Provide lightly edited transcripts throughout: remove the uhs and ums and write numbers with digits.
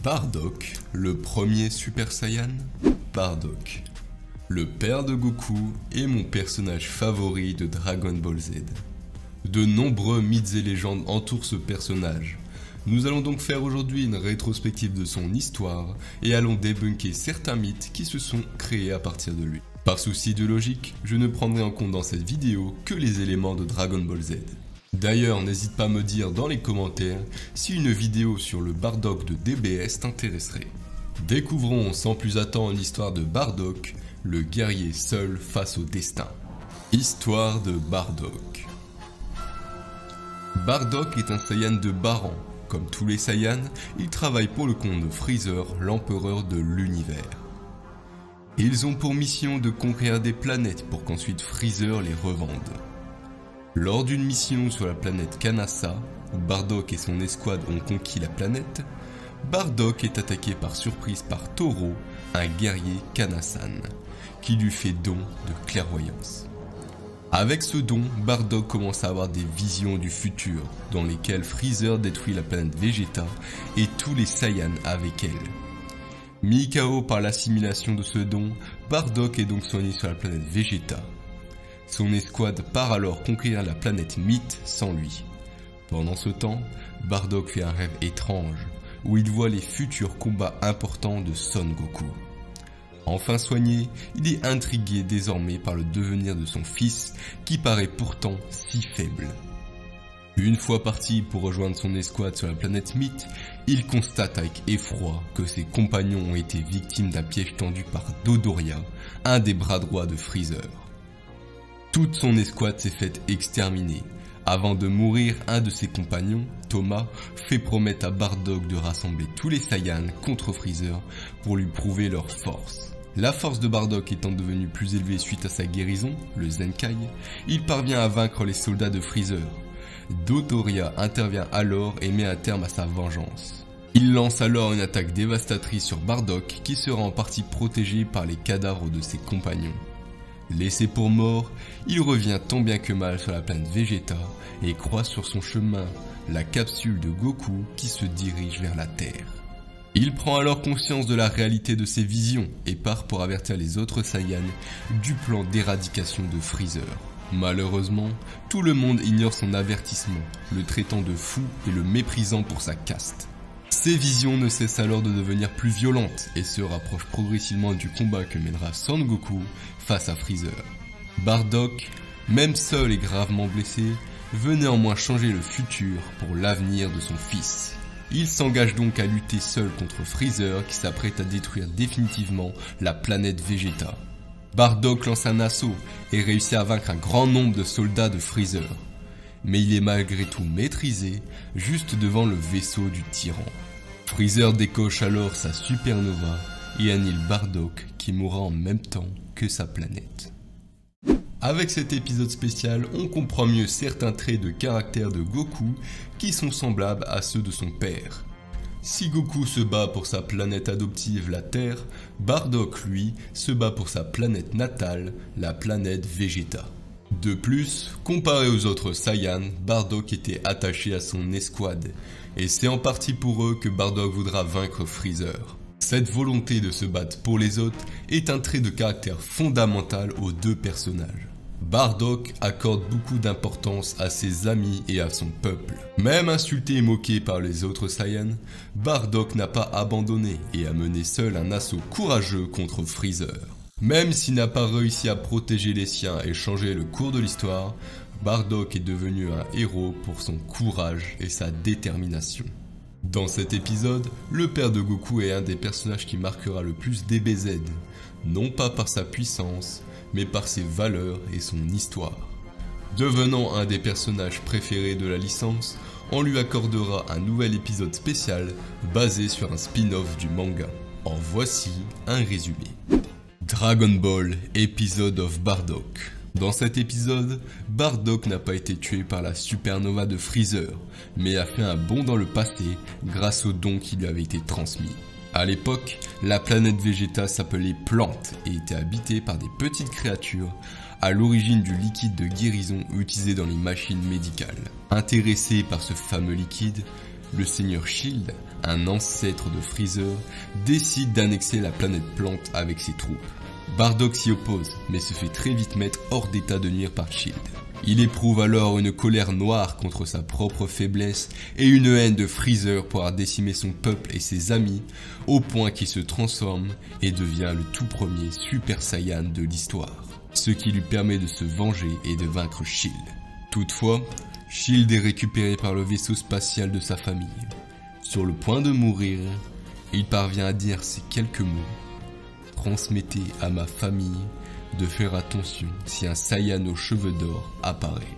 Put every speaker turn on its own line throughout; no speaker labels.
Bardock, le premier Super Saiyan. Bardock, le père de Goku, est mon personnage favori de Dragon Ball Z. De nombreux mythes et légendes entourent ce personnage. Nous allons donc faire aujourd'hui une rétrospective de son histoire et allons débunker certains mythes qui se sont créés à partir de lui. Par souci de logique, je ne prendrai en compte dans cette vidéo que les éléments de Dragon Ball Z. D'ailleurs, n'hésite pas à me dire dans les commentaires si une vidéo sur le Bardock de DBS t'intéresserait. Découvrons sans plus attendre l'histoire de Bardock, le guerrier seul face au destin. Histoire de Bardock. Bardock est un Saiyan de bas rang. Comme tous les Saiyans, il travaille pour le compte de Freezer, l'empereur de l'univers. Ils ont pour mission de conquérir des planètes pour qu'ensuite Freezer les revende. Lors d'une mission sur la planète Kanassa, où Bardock et son escouade ont conquis la planète, Bardock est attaqué par surprise par Toro, un guerrier Kanassan, qui lui fait don de clairvoyance. Avec ce don, Bardock commence à avoir des visions du futur, dans lesquelles Freezer détruit la planète Vegeta et tous les Saiyans avec elle. Mis KO par l'assimilation de ce don, Bardock est donc soigné sur la planète Vegeta. Son escouade part alors conquérir la planète Mythe sans lui. Pendant ce temps, Bardock fait un rêve étrange, où il voit les futurs combats importants de Son Goku. Enfin soigné, il est intrigué désormais par le devenir de son fils, qui paraît pourtant si faible. Une fois parti pour rejoindre son escouade sur la planète Mythe, il constate avec effroi que ses compagnons ont été victimes d'un piège tendu par Dodoria, un des bras droits de Freezer. Toute son escouade s'est faite exterminer. Avant de mourir, un de ses compagnons, Thomas, fait promettre à Bardock de rassembler tous les Saiyans contre Freezer pour lui prouver leur force. La force de Bardock étant devenue plus élevée suite à sa guérison, le Zenkai, il parvient à vaincre les soldats de Freezer. Dodoria intervient alors et met un terme à sa vengeance. Il lance alors une attaque dévastatrice sur Bardock qui sera en partie protégé par les cadavres de ses compagnons. Laissé pour mort, il revient tant bien que mal sur la planète Vegeta et croise sur son chemin la capsule de Goku qui se dirige vers la Terre. Il prend alors conscience de la réalité de ses visions et part pour avertir les autres Saiyans du plan d'éradication de Freezer. Malheureusement, tout le monde ignore son avertissement, le traitant de fou et le méprisant pour sa caste. Ses visions ne cessent alors de devenir plus violentes et se rapprochent progressivement du combat que mènera Son Goku face à Freezer. Bardock, même seul et gravement blessé, veut néanmoins changer le futur pour l'avenir de son fils. Il s'engage donc à lutter seul contre Freezer qui s'apprête à détruire définitivement la planète Vegeta. Bardock lance un assaut et réussit à vaincre un grand nombre de soldats de Freezer. Mais il est malgré tout maîtrisé juste devant le vaisseau du tyran. Freezer décoche alors sa supernova et annihile Bardock qui mourra en même temps que sa planète. Avec cet épisode spécial, on comprend mieux certains traits de caractère de Goku qui sont semblables à ceux de son père. Si Goku se bat pour sa planète adoptive, la Terre, Bardock, lui, se bat pour sa planète natale, la planète Vegeta. De plus, comparé aux autres Saiyans, Bardock était attaché à son escouade, et c'est en partie pour eux que Bardock voudra vaincre Freezer. Cette volonté de se battre pour les autres est un trait de caractère fondamental aux deux personnages. Bardock accorde beaucoup d'importance à ses amis et à son peuple. Même insulté et moqué par les autres Saiyans, Bardock n'a pas abandonné et a mené seul un assaut courageux contre Freezer. Même s'il n'a pas réussi à protéger les siens et changer le cours de l'histoire, Bardock est devenu un héros pour son courage et sa détermination. Dans cet épisode, le père de Goku est un des personnages qui marquera le plus DBZ, non pas par sa puissance, mais par ses valeurs et son histoire. Devenant un des personnages préférés de la licence, on lui accordera un nouvel épisode spécial basé sur un spin-off du manga. En voici un résumé. Dragon Ball Episode of Bardock. Dans cet épisode, Bardock n'a pas été tué par la supernova de Freezer, mais a fait un bond dans le passé grâce au don qui lui avait été transmis. À l'époque, la planète Vegeta s'appelait Plante et était habitée par des petites créatures à l'origine du liquide de guérison utilisé dans les machines médicales. Intéressé par ce fameux liquide, le seigneur Shield, un ancêtre de Freezer, décide d'annexer la planète Plante avec ses troupes. Bardock s'y oppose, mais se fait très vite mettre hors d'état de nuire par Shield. Il éprouve alors une colère noire contre sa propre faiblesse et une haine de Freezer pour avoir décimé son peuple et ses amis, au point qu'il se transforme et devient le tout premier Super Saiyan de l'histoire, ce qui lui permet de se venger et de vaincre Shield. Toutefois, Shield est récupéré par le vaisseau spatial de sa famille. Sur le point de mourir, il parvient à dire ces quelques mots. Transmettez à ma famille de faire attention si un Saiyan aux cheveux d'or apparaît.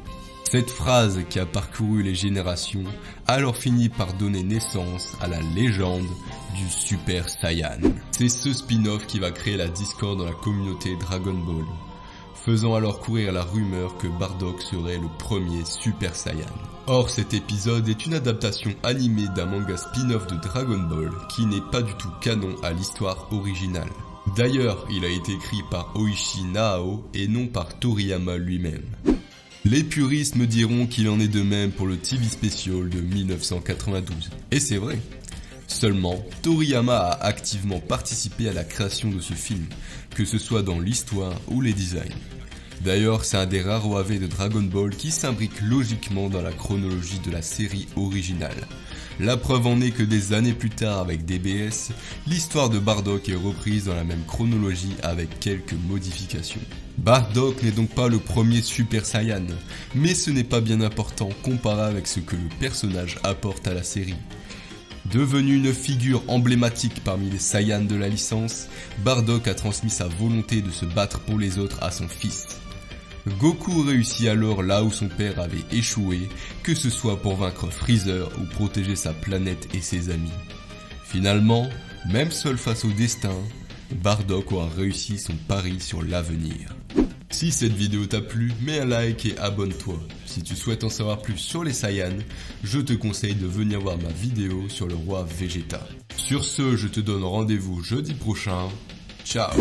Cette phrase qui a parcouru les générations a alors fini par donner naissance à la légende du Super Saiyan. C'est ce spin-off qui va créer la discorde dans la communauté Dragon Ball, faisant alors courir la rumeur que Bardock serait le premier Super Saiyan. Or cet épisode est une adaptation animée d'un manga spin-off de Dragon Ball qui n'est pas du tout canon à l'histoire originale. D'ailleurs, il a été écrit par Oishi Naao et non par Toriyama lui-même. Les puristes me diront qu'il en est de même pour le TV Special de 1992. Et c'est vrai. Seulement, Toriyama a activement participé à la création de ce film, que ce soit dans l'histoire ou les designs. D'ailleurs, c'est un des rares OAV de Dragon Ball qui s'imbrique logiquement dans la chronologie de la série originale. La preuve en est que des années plus tard avec DBS, l'histoire de Bardock est reprise dans la même chronologie avec quelques modifications. Bardock n'est donc pas le premier Super Saiyan, mais ce n'est pas bien important comparé avec ce que le personnage apporte à la série. Devenu une figure emblématique parmi les Saiyans de la licence, Bardock a transmis sa volonté de se battre pour les autres à son fils. Goku réussit alors là où son père avait échoué, que ce soit pour vaincre Freezer ou protéger sa planète et ses amis. Finalement, même seul face au destin, Bardock aura réussi son pari sur l'avenir. Si cette vidéo t'a plu, mets un like et abonne-toi. Si tu souhaites en savoir plus sur les Saiyans, je te conseille de venir voir ma vidéo sur le roi Vegeta. Sur ce, je te donne rendez-vous jeudi prochain. Ciao!